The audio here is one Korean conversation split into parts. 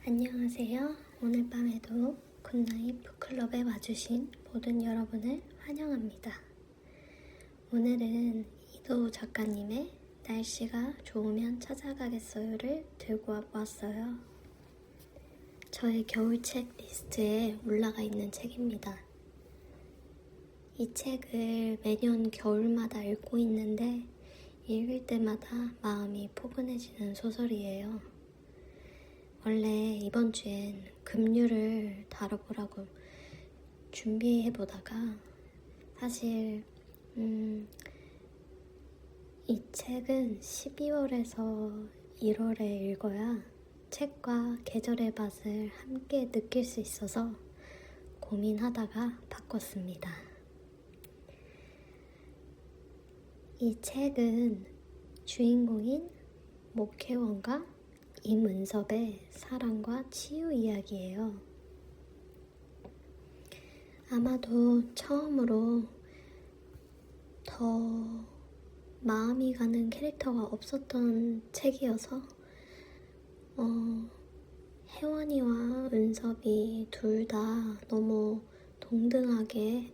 안녕하세요. 오늘 밤에도 굿나잇 북클럽에 와주신 모든 여러분을 환영합니다. 오늘은 이도 작가님의 날씨가 좋으면 찾아가겠어요를 들고 왔어요. 저의 겨울책 리스트에 올라가 있는 책입니다. 이 책을 매년 겨울마다 읽고 있는데 읽을 때마다 마음이 포근해지는 소설이에요. 원래 이번 주엔 급류를 다뤄보라고 준비해보다가 사실 이 책은 12월에서 1월에 읽어야 책과 계절의 맛을 함께 느낄 수 있어서 고민하다가 바꿨습니다. 이 책은 주인공인 목회원과 임은섭의 사랑과 치유 이야기예요. 아마도 처음으로 더 마음이 가는 캐릭터가 없었던 책이어서 혜원이와 은섭이 둘 다 너무 동등하게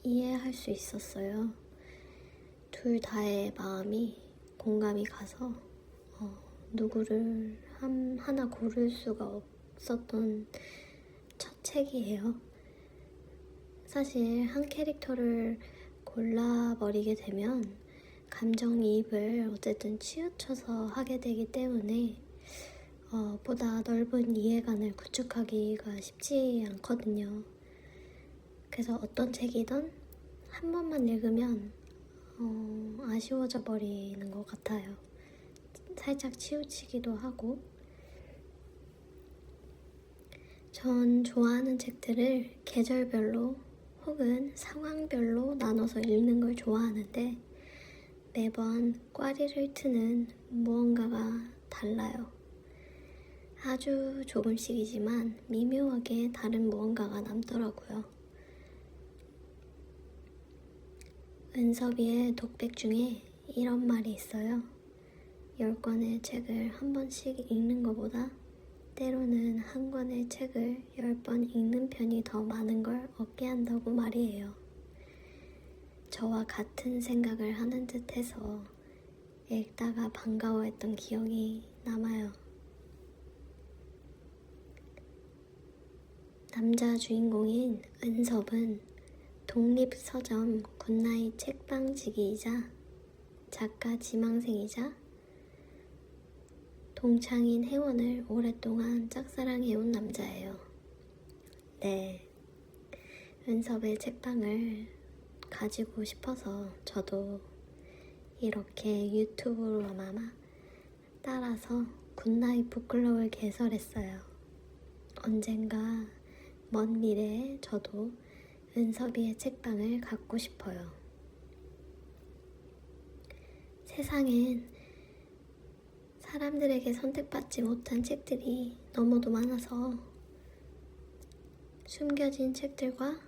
이해할 수 있었어요. 둘 다의 마음이 공감이 가서 누구를 하나 고를 수가 없었던 첫 책이에요. 사실 한 캐릭터를 골라버리게 되면 감정이입을 어쨌든 치우쳐서 하게 되기 때문에 보다 넓은 이해관을 구축하기가 쉽지 않거든요. 그래서 어떤 책이든 한 번만 읽으면 아쉬워져 버리는 것 같아요. 살짝 치우치기도 하고. 전 좋아하는 책들을 계절별로 혹은 상황별로 나눠서 읽는 걸 좋아하는데 매번 꽈리를 트는 무언가가 달라요. 아주 조금씩이지만 미묘하게 다른 무언가가 남더라고요. 은섭이의 독백 중에 이런 말이 있어요. 10권의 책을 한 번씩 읽는 것보다 때로는 한 권의 책을 10번 읽는 편이 더 많은 걸 얻게 한다고 말이에요. 저와 같은 생각을 하는 듯 해서 읽다가 반가워했던 기억이 남아요. 남자 주인공인 은섭은 독립서점 굿나잇 책방지기이자 작가 지망생이자 동창인 혜원을 오랫동안 짝사랑해온 남자예요. 네, 은섭의 책방을 가지고 싶어서 저도 이렇게 유튜브로나마 따라서 굿나잇 북클럽을 개설했어요. 언젠가 먼 미래에 저도 은섭이의 책방을 갖고 싶어요. 세상엔 사람들에게 선택받지 못한 책들이 너무도 많아서 숨겨진 책들과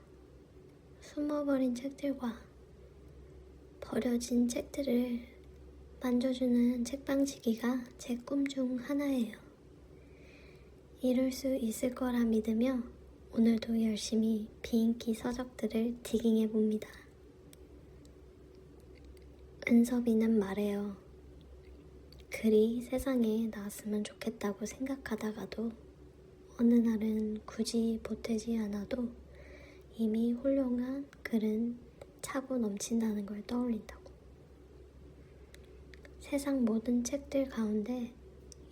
숨어버린 책들과 버려진 책들을 만져주는 책방지기가 제 꿈 중 하나예요. 이룰 수 있을 거라 믿으며 오늘도 열심히 비인기 서적들을 디깅해봅니다. 은섭이는 말해요. 글이 세상에 나왔으면 좋겠다고 생각하다가도 어느 날은 굳이 보태지 않아도 이미 훌륭한 글은 차고 넘친다는 걸 떠올린다고. 세상 모든 책들 가운데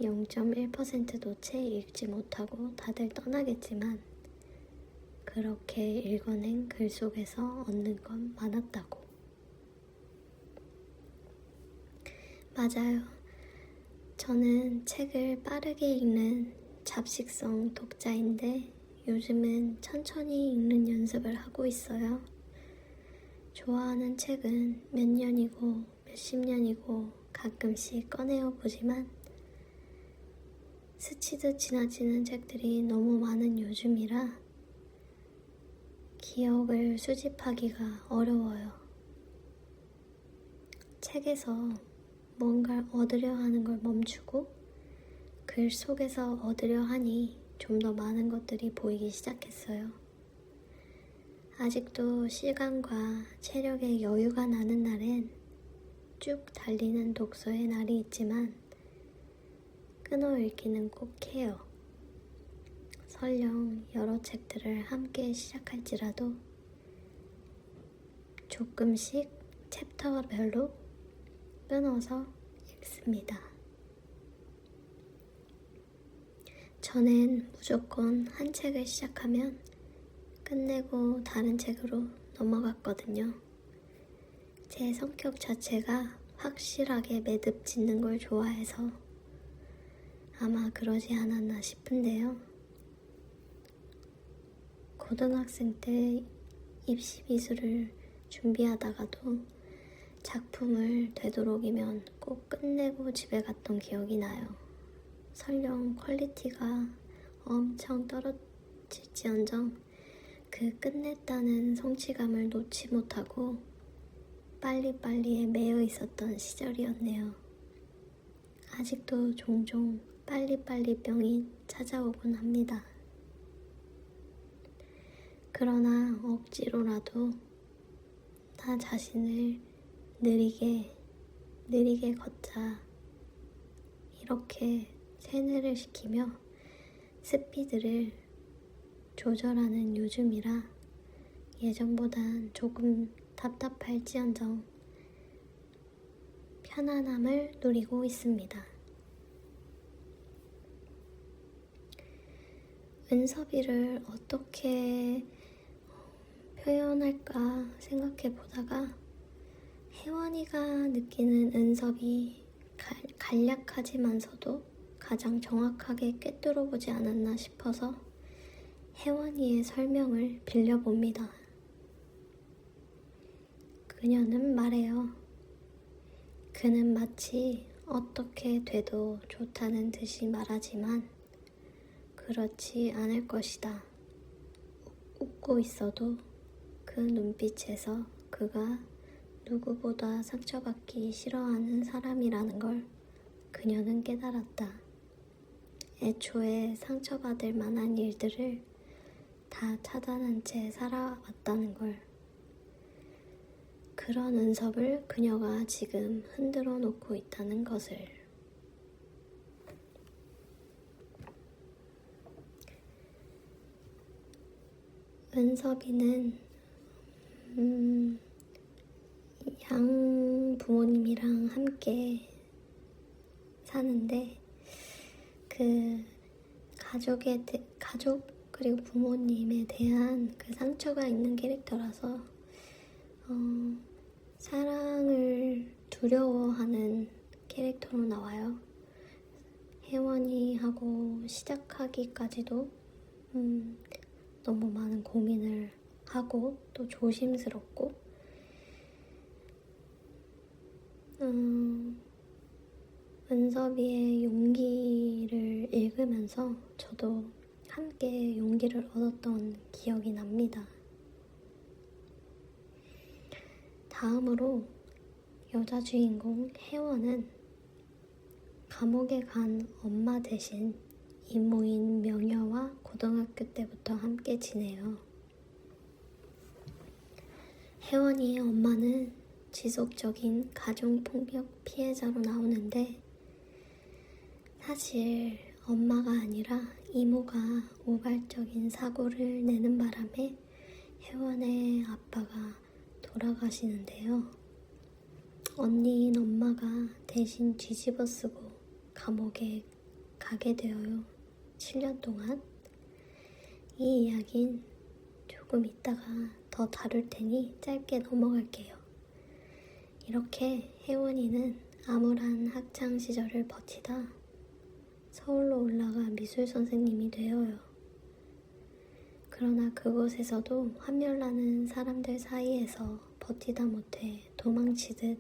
0.1%도 채 읽지 못하고 다들 떠나겠지만 그렇게 읽어낸 글 속에서 얻는 건 많았다고. 맞아요. 저는 책을 빠르게 읽는 잡식성 독자인데 요즘은 천천히 읽는 연습을 하고 있어요. 좋아하는 책은 몇 년이고 몇십 년이고 가끔씩 꺼내어 보지만 스치듯 지나치는 책들이 너무 많은 요즘이라 기억을 수집하기가 어려워요. 책에서 뭔가를 얻으려 하는 걸 멈추고 글 속에서 얻으려 하니 좀 더 많은 것들이 보이기 시작했어요. 아직도 시간과 체력에 여유가 나는 날엔 쭉 달리는 독서의 날이 있지만 끊어 읽기는 꼭 해요. 설령 여러 책들을 함께 시작할지라도 조금씩 챕터별로 끊어서 읽습니다. 전엔 무조건 한 책을 시작하면 끝내고 다른 책으로 넘어갔거든요. 제 성격 자체가 확실하게 매듭 짓는 걸 좋아해서 아마 그러지 않았나 싶은데요. 고등학생 때 입시 미술을 준비하다가도 작품을 되도록이면 꼭 끝내고 집에 갔던 기억이 나요. 설령 퀄리티가 엄청 떨어질지언정 그 끝냈다는 성취감을 놓지 못하고 빨리빨리에 매여 있었던 시절이었네요. 아직도 종종 빨리빨리병이 찾아오곤 합니다. 그러나 억지로라도 나 자신을 느리게 걷자 이렇게 세뇌를 시키며 스피드를 조절하는 요즘이라 예전보단 조금 답답할지언정 편안함을 누리고 있습니다. 은섭이를 어떻게 표현할까 생각해 보다가 혜원이가 느끼는 은섭이 간략하지만서도 가장 정확하게 꿰뚫어 보지 않았나 싶어서 혜원이의 설명을 빌려봅니다. 그녀는 말해요. 그는 마치 어떻게 돼도 좋다는 듯이 말하지만 그렇지 않을 것이다. 웃고 있어도 그 눈빛에서 그가 누구보다 상처받기 싫어하는 사람이라는 걸 그녀는 깨달았다. 애초에 상처받을 만한 일들을 다 차단한 채 살아왔다는 걸. 그런 은섭을 그녀가 지금 흔들어 놓고 있다는 것을. 은섭이는 양 부모님이랑 함께 사는데 그 가족 그리고 부모님에 대한 그 상처가 있는 캐릭터라서 사랑을 두려워하는 캐릭터로 나와요. 혜원이하고 시작하기까지도 너무 많은 고민을 하고 또 조심스럽고 은섭이의 용기를 읽으면서 저도 함께 용기를 얻었던 기억이 납니다. 다음으로 여자 주인공 혜원은 감옥에 간 엄마 대신 이모인 명여와 고등학교 때부터 함께 지내요. 혜원이의 엄마는 지속적인 가정폭력 피해자로 나오는데 사실 엄마가 아니라 이모가 우발적인 사고를 내는 바람에 혜원의 아빠가 돌아가시는데요. 언니인 엄마가 대신 뒤집어 쓰고 감옥에 가게 되어요. 7년 동안. 이 이야기는 조금 이따가 더 다룰 테니 짧게 넘어갈게요. 이렇게 혜원이는 암울한 학창 시절을 버티다 서울로 올라가 미술 선생님이 되어요. 그러나 그곳에서도 환멸나는 사람들 사이에서 버티다 못해 도망치듯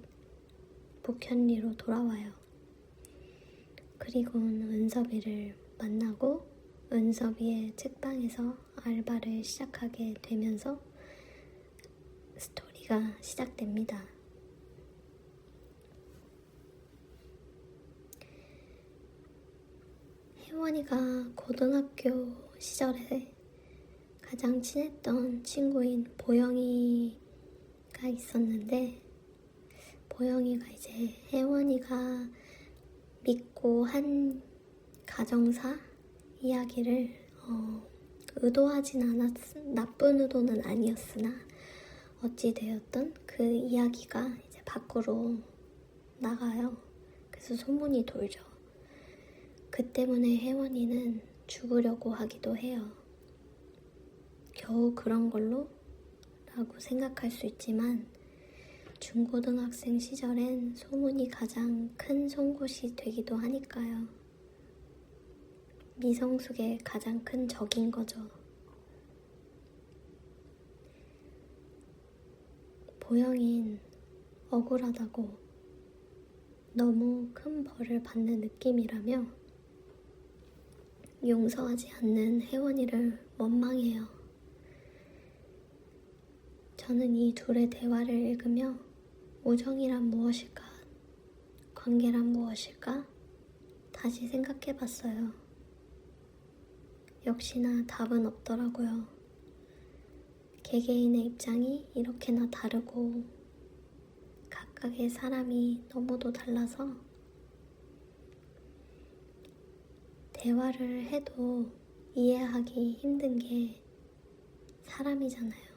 북현리로 돌아와요. 그리고는 은섭이를 만나고 은섭이의 책방에서 알바를 시작하게 되면서 스토리가 시작됩니다. 혜원이가 고등학교 시절에 가장 친했던 친구인 보영이가 있었는데, 보영이가 이제 혜원이가 믿고 한 가정사 이야기를 의도하진 나쁜 의도는 아니었으나 어찌되었던 그 이야기가 이제 밖으로 나가요. 그래서 소문이 돌죠. 그 때문에 혜원이는 죽으려고 하기도 해요. 겨우 그런 걸로? 라고 생각할 수 있지만 중고등학생 시절엔 소문이 가장 큰 송곳이 되기도 하니까요. 미성숙의 가장 큰 적인 거죠. 보영인 억울하다고 너무 큰 벌을 받는 느낌이라며 용서하지 않는 혜원이를 원망해요. 저는 이 둘의 대화를 읽으며 우정이란 무엇일까? 관계란 무엇일까? 다시 생각해봤어요. 역시나 답은 없더라고요. 개개인의 입장이 이렇게나 다르고 각각의 사람이 너무도 달라서 대화를 해도 이해하기 힘든 게 사람이잖아요.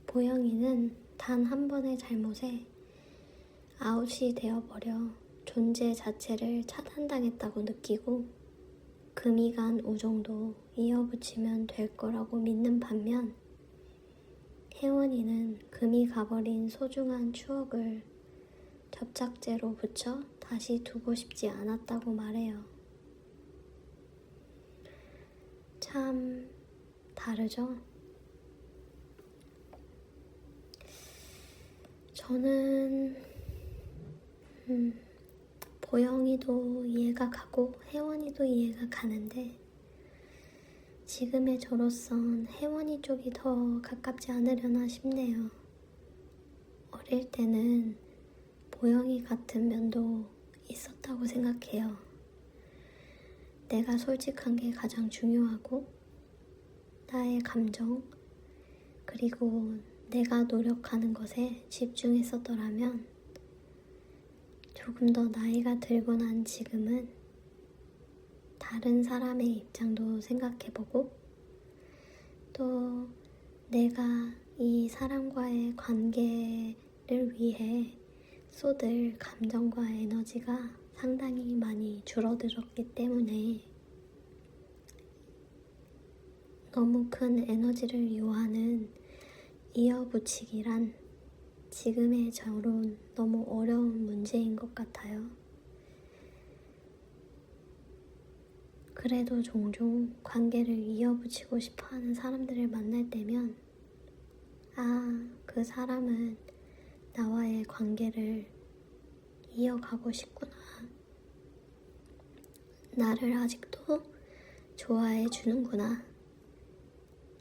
보영이는 단 한 번의 잘못에 아웃이 되어버려 존재 자체를 차단당했다고 느끼고 금이 간 우정도 이어붙이면 될 거라고 믿는 반면 혜원이는 금이 가버린 소중한 추억을 접착제로 붙여 다시 두고 싶지 않았다고 말해요. 참 다르죠? 저는 보영이도 이해가 가고 혜원이도 이해가 가는데 지금의 저로선 혜원이 쪽이 더 가깝지 않으려나 싶네요. 어릴 때는 보영이 같은 면도 있었다고 생각해요. 내가 솔직한 게 가장 중요하고 나의 감정 그리고 내가 노력하는 것에 집중했었더라면 조금 더 나이가 들고 난 지금은 다른 사람의 입장도 생각해보고 또 내가 이 사람과의 관계를 위해 쏟을 감정과 에너지가 상당히 많이 줄어들었기 때문에 너무 큰 에너지를 요하는 이어붙이기란 지금의 저론 너무 어려운 문제인 것 같아요. 그래도 종종 관계를 이어붙이고 싶어하는 사람들을 만날 때면 그 사람은 나와의 관계를 이어가고 싶구나. 나를 아직도 좋아해 주는구나.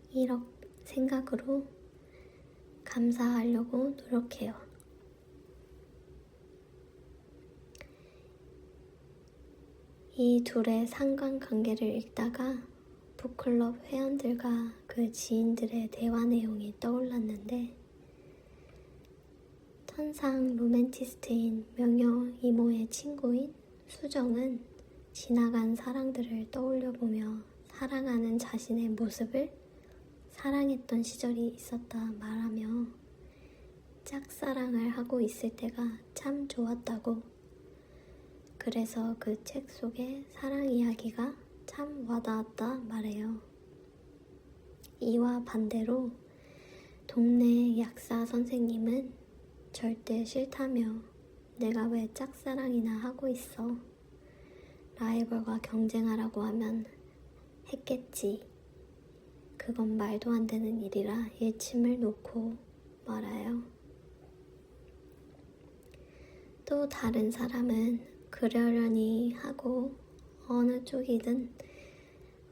이런 생각으로 감사하려고 노력해요. 이 둘의 상관관계를 읽다가 북클럽 회원들과 그 지인들의 대화 내용이 떠올랐는데 천상 로맨티스트인 명효 이모의 친구인 수정은 지나간 사랑들을 떠올려보며 사랑하는 자신의 모습을 사랑했던 시절이 있었다 말하며 짝사랑을 하고 있을 때가 참 좋았다고. 그래서 그 책 속의 사랑 이야기가 참 와닿았다 말해요. 이와 반대로 동네 약사 선생님은 절대 싫다며 내가 왜 짝사랑이나 하고 있어. 라이벌과 경쟁하라고 하면 했겠지. 그건 말도 안 되는 일이라 일침을 놓고 말아요. 또 다른 사람은 그러려니 하고 어느 쪽이든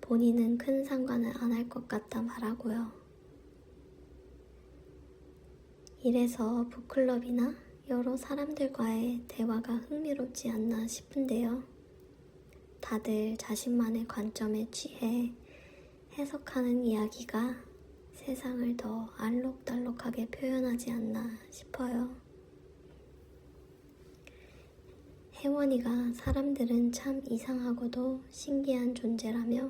본인은 큰 상관을 안 할 것 같다 말하고요. 이래서 북클럽이나 여러 사람들과의 대화가 흥미롭지 않나 싶은데요. 다들 자신만의 관점에 취해 해석하는 이야기가 세상을 더 알록달록하게 표현하지 않나 싶어요. 혜원이가 사람들은 참 이상하고도 신기한 존재라며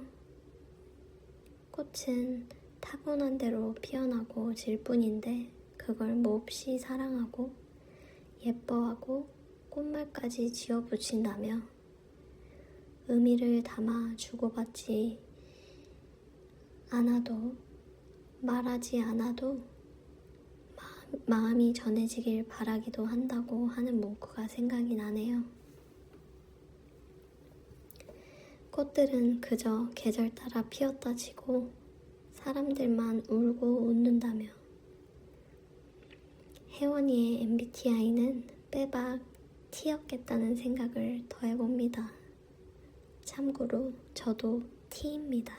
꽃은 타고난 대로 피어나고 질 뿐인데 그걸 몹시 사랑하고 예뻐하고 꽃말까지 지어붙인다며 의미를 담아 주고받지 않아도 말하지 않아도 마음이 전해지길 바라기도 한다고 하는 문구가 생각이 나네요. 꽃들은 그저 계절 따라 피었다 지고 사람들만 울고 웃는다며 혜원이의 MBTI는 빼박 T였겠다는 생각을 더 해봅니다. 참고로 저도 T입니다.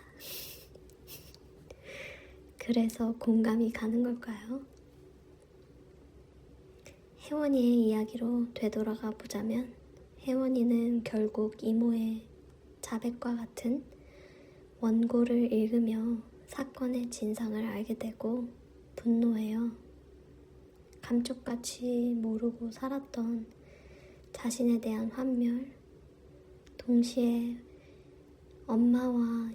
그래서 공감이 가는 걸까요? 혜원이의 이야기로 되돌아가 보자면 혜원이는 결국 이모의 자백과 같은 원고를 읽으며 사건의 진상을 알게 되고 분노해요. 감쪽같이 모르고 살았던 자신에 대한 환멸, 동시에 엄마와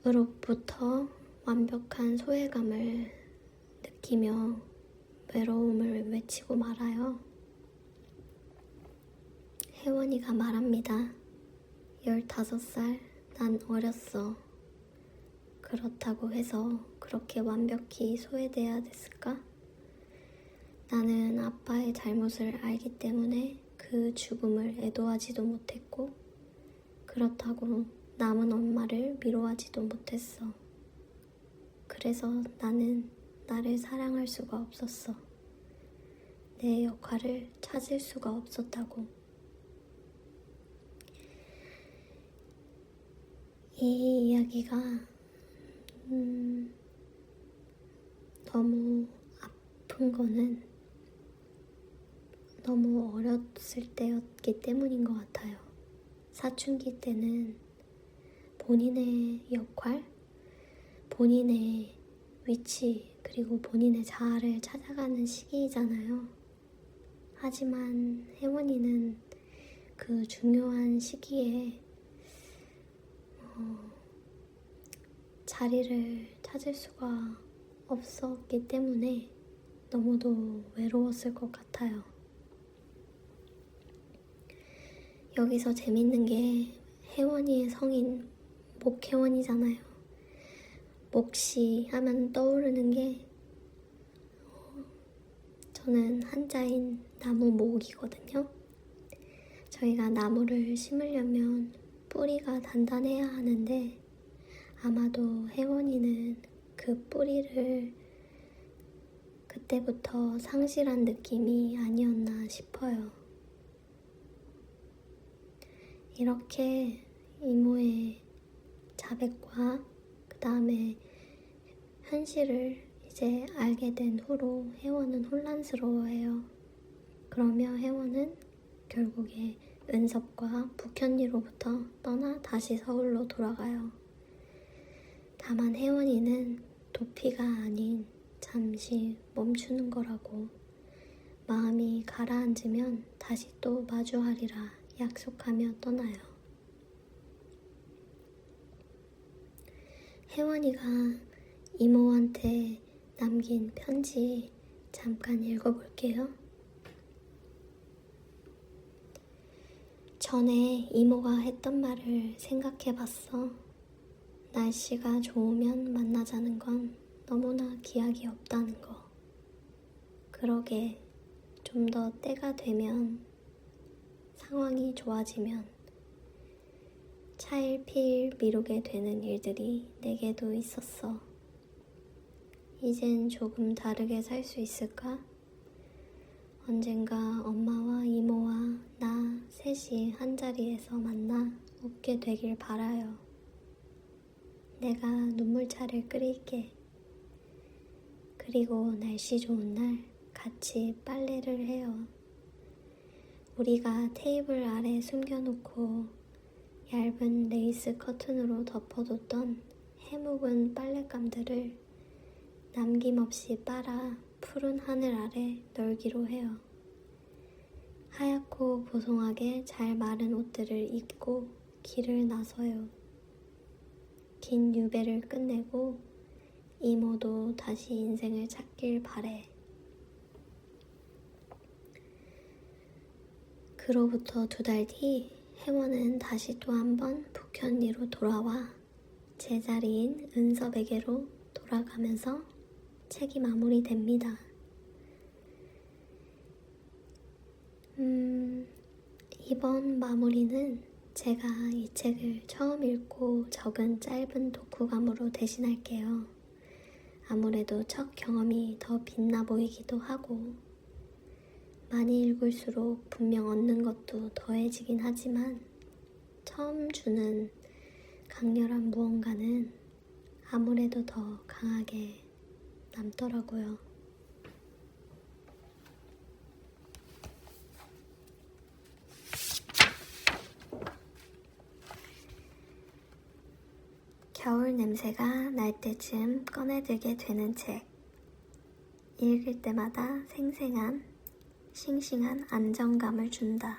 이모로부터 완벽한 소외감을 느끼며 외로움을 외치고 말아요. 혜원이가 말합니다. 15살, 난 어렸어. 그렇다고 해서 그렇게 완벽히 소외돼야 됐을까? 나는 아빠의 잘못을 알기 때문에 그 죽음을 애도하지도 못했고, 그렇다고 남은 엄마를 미워하지도 못했어. 그래서 나는 나를 사랑할 수가 없었어. 내 역할을 찾을 수가 없었다고. 이 이야기가 너무 아픈 거는 너무 어렸을 때였기 때문인 것 같아요. 사춘기 때는 본인의 역할, 본인의 위치, 그리고 본인의 자아를 찾아가는 시기이잖아요. 하지만 혜원이는 그 중요한 시기에 자리를 찾을 수가 없었기 때문에 너무도 외로웠을 것 같아요. 여기서 재밌는 게 혜원이의 성인 목혜원이잖아요. 목시 하면 떠오르는 게 저는 한자인 나무목이거든요. 저희가 나무를 심으려면 뿌리가 단단해야 하는데 아마도 혜원이는 그 뿌리를 그때부터 상실한 느낌이 아니었나 싶어요. 이렇게 이모의 자백과 그 다음에 현실을 이제 알게 된 후로 혜원은 혼란스러워해요. 그러며 혜원은 결국에 은섭과 북현리로부터 떠나 다시 서울로 돌아가요. 다만 혜원이는 도피가 아닌 잠시 멈추는 거라고, 마음이 가라앉으면 다시 또 마주하리라 약속하며 떠나요. 혜원이가 이모한테 남긴 편지 잠깐 읽어볼게요. 전에 이모가 했던 말을 생각해봤어. 날씨가 좋으면 만나자는 건 너무나 기약이 없다는 거. 그러게 좀 더 때가 되면, 상황이 좋아지면 차일피일 미루게 되는 일들이 내게도 있었어. 이젠 조금 다르게 살 수 있을까? 언젠가 엄마와 이모와 나 셋이 한자리에서 만나 웃게 되길 바라요. 내가 눈물차를 끓일게. 그리고 날씨 좋은 날 같이 빨래를 해요. 우리가 테이블 아래 숨겨놓고 얇은 레이스 커튼으로 덮어뒀던 해묵은 빨랫감들을 남김없이 빨아 푸른 하늘 아래 널기로 해요. 하얗고 보송하게 잘 마른 옷들을 입고 길을 나서요. 긴 유배를 끝내고 이모도 다시 인생을 찾길 바래. 그로부터 2달 뒤 혜원은 다시 또 한 번 북현리로 돌아와 제자리인 은섭에게로 돌아가면서 책이 마무리됩니다. 이번 마무리는 제가 이 책을 처음 읽고 적은 짧은 독후감으로 대신할게요. 아무래도 첫 경험이 더 빛나 보이기도 하고 많이 읽을수록 분명 얻는 것도 더해지긴 하지만 처음 주는 강렬한 무언가는 아무래도 더 강하게 남더라고요. 겨울 냄새가 날 때쯤 꺼내들게 되는 책. 읽을 때마다 생생한, 싱싱한 안정감을 준다.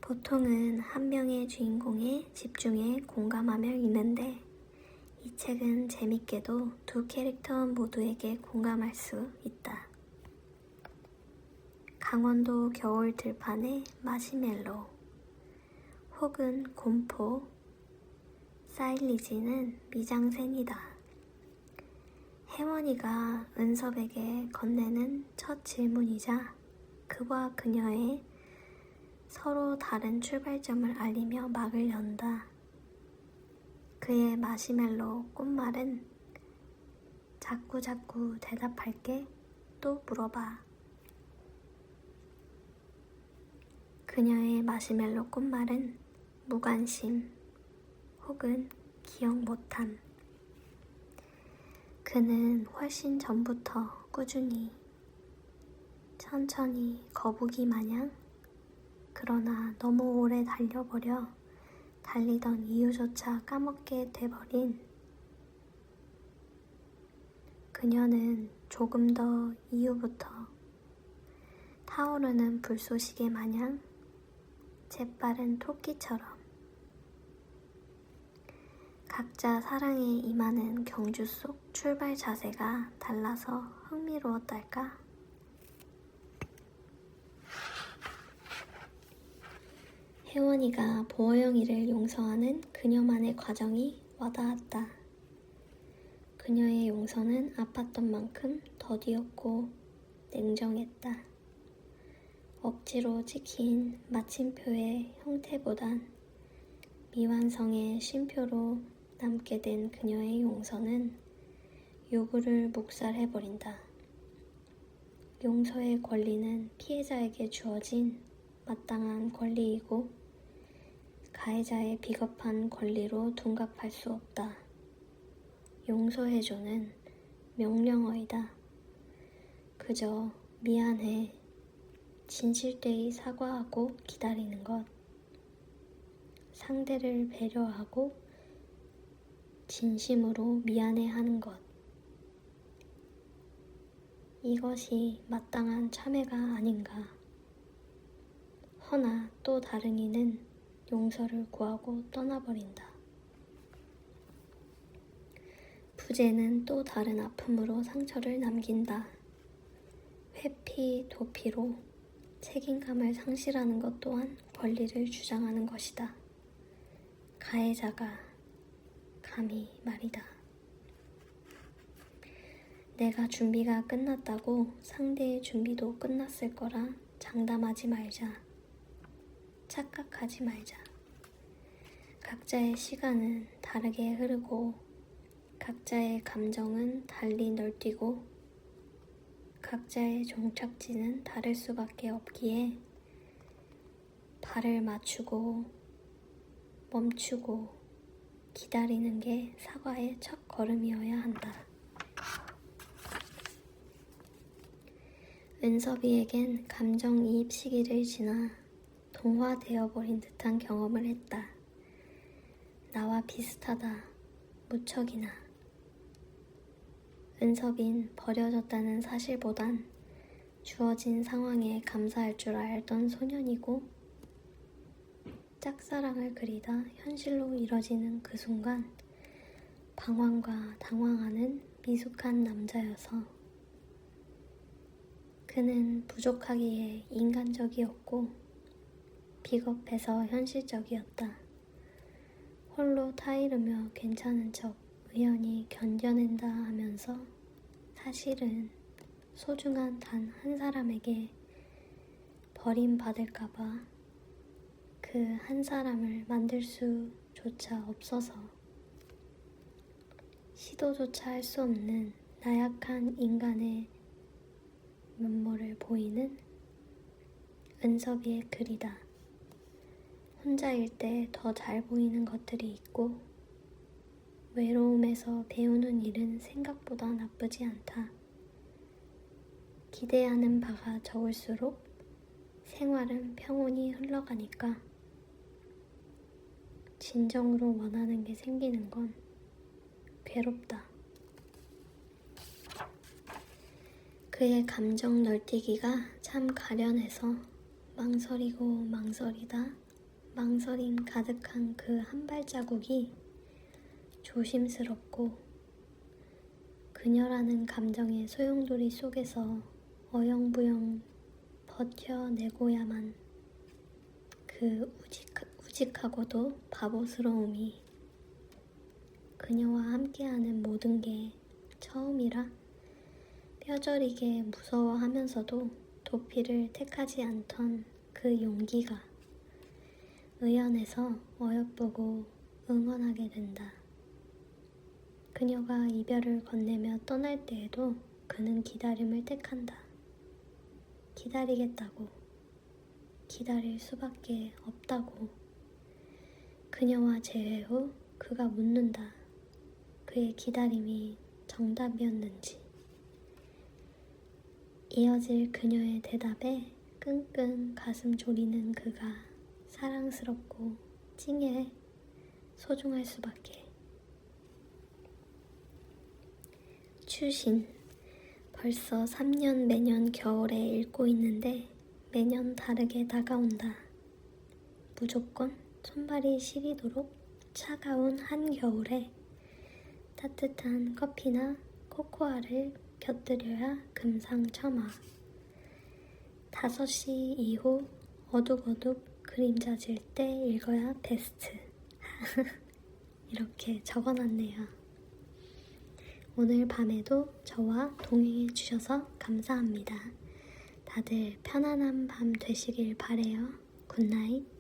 보통은 한 명의 주인공에 집중해 공감하며 읽는데 이 책은 재밌게도 2 캐릭터 모두에게 공감할 수 있다. 강원도 겨울 들판의 마시멜로 혹은 곰포, 사일리지는 미장센이다. 혜원이가 은섭에게 건네는 첫 질문이자 그와 그녀의 서로 다른 출발점을 알리며 막을 연다. 그의 마시멜로 꽃말은 자꾸자꾸 대답할게, 또 물어봐. 그녀의 마시멜로 꽃말은 무관심 혹은 기억 못함. 그는 훨씬 전부터 꾸준히, 천천히 거북이 마냥, 그러나 너무 오래 달려버려 달리던 이유조차 까먹게 돼버린 그녀는 조금 더 이후부터 타오르는 불쏘시개 마냥 재빠른 토끼처럼 각자 사랑에 임하는 경주 속 출발 자세가 달라서 흥미로웠달까? 혜원이가 보어영이를 용서하는 그녀만의 과정이 와닿았다. 그녀의 용서는 아팠던 만큼 더디었고 냉정했다. 억지로 찍힌 마침표의 형태보단 미완성의 쉼표로 남게 된 그녀의 용서는 요구를 묵살해버린다. 용서의 권리는 피해자에게 주어진 마땅한 권리이고 가해자의 비겁한 권리로 둔갑할 수 없다. 용서해줘는 명령어이다. 그저 미안해, 진실되이 사과하고 기다리는 것. 상대를 배려하고 진심으로 미안해하는 것. 이것이 마땅한 참회가 아닌가. 허나 또 다른 이는 용서를 구하고 떠나버린다. 부재는 또 다른 아픔으로 상처를 남긴다. 회피, 도피로 책임감을 상실하는 것 또한 권리를 주장하는 것이다. 가해자가 감히 말이다. 내가 준비가 끝났다고 상대의 준비도 끝났을 거라 장담하지 말자. 착각하지 말자. 각자의 시간은 다르게 흐르고 각자의 감정은 달리 널뛰고 각자의 종착지는 다를 수밖에 없기에 발을 맞추고 멈추고 기다리는 게 사과의 첫 걸음이어야 한다. 은섭이에겐 감정이입 시기를 지나 동화되어버린 듯한 경험을 했다. 나와 비슷하다. 무척이나. 은섭인 버려졌다는 사실보단 주어진 상황에 감사할 줄 알던 소년이고, 짝사랑을 그리다 현실로 이뤄지는 그 순간 방황과 당황하는 미숙한 남자여서 그는 부족하기에 인간적이었고 비겁해서 현실적이었다. 홀로 타이르며 괜찮은 척 의연히 견뎌낸다 하면서 사실은 소중한 단 한 사람에게 버림받을까봐 그 한 사람을 만들 수조차 없어서 시도조차 할 수 없는 나약한 인간의 면모를 보이는 은섭이의 글이다. 혼자일 때 더 잘 보이는 것들이 있고 외로움에서 배우는 일은 생각보다 나쁘지 않다. 기대하는 바가 적을수록 생활은 평온히 흘러가니까 진정으로 원하는 게 생기는 건 괴롭다. 그의 감정 널뛰기가 참 가련해서 망설이고 망설이다 망설임 가득한 그 한 발자국이 조심스럽고 그녀라는 감정의 소용돌이 속에서 어영부영 버텨내고야만 그 우직하고도 바보스러움이 그녀와 함께하는 모든 게 처음이라 뼈저리게 무서워하면서도 도피를 택하지 않던 그 용기가 의연해서 어여쁘고 응원하게 된다. 그녀가 이별을 건네며 떠날 때에도 그는 기다림을 택한다. 기다리겠다고. 기다릴 수밖에 없다고. 그녀와 재회 후 그가 묻는다. 그의 기다림이 정답이었는지. 이어질 그녀의 대답에 끙끙 가슴 졸이는 그가 사랑스럽고 찡해 소중할 수밖에. 추신. 벌써 3년 매년 겨울에 읽고 있는데 매년 다르게 다가온다. 무조건 손발이 시리도록 차가운 한겨울에 따뜻한 커피나 코코아를 곁들여야 금상첨화. 5시 이후 어둑어둑 그림자질 때 읽어야 베스트. 이렇게 적어놨네요. 오늘 밤에도 저와 동행해 주셔서 감사합니다. 다들 편안한 밤 되시길 바래요. 굿나잇.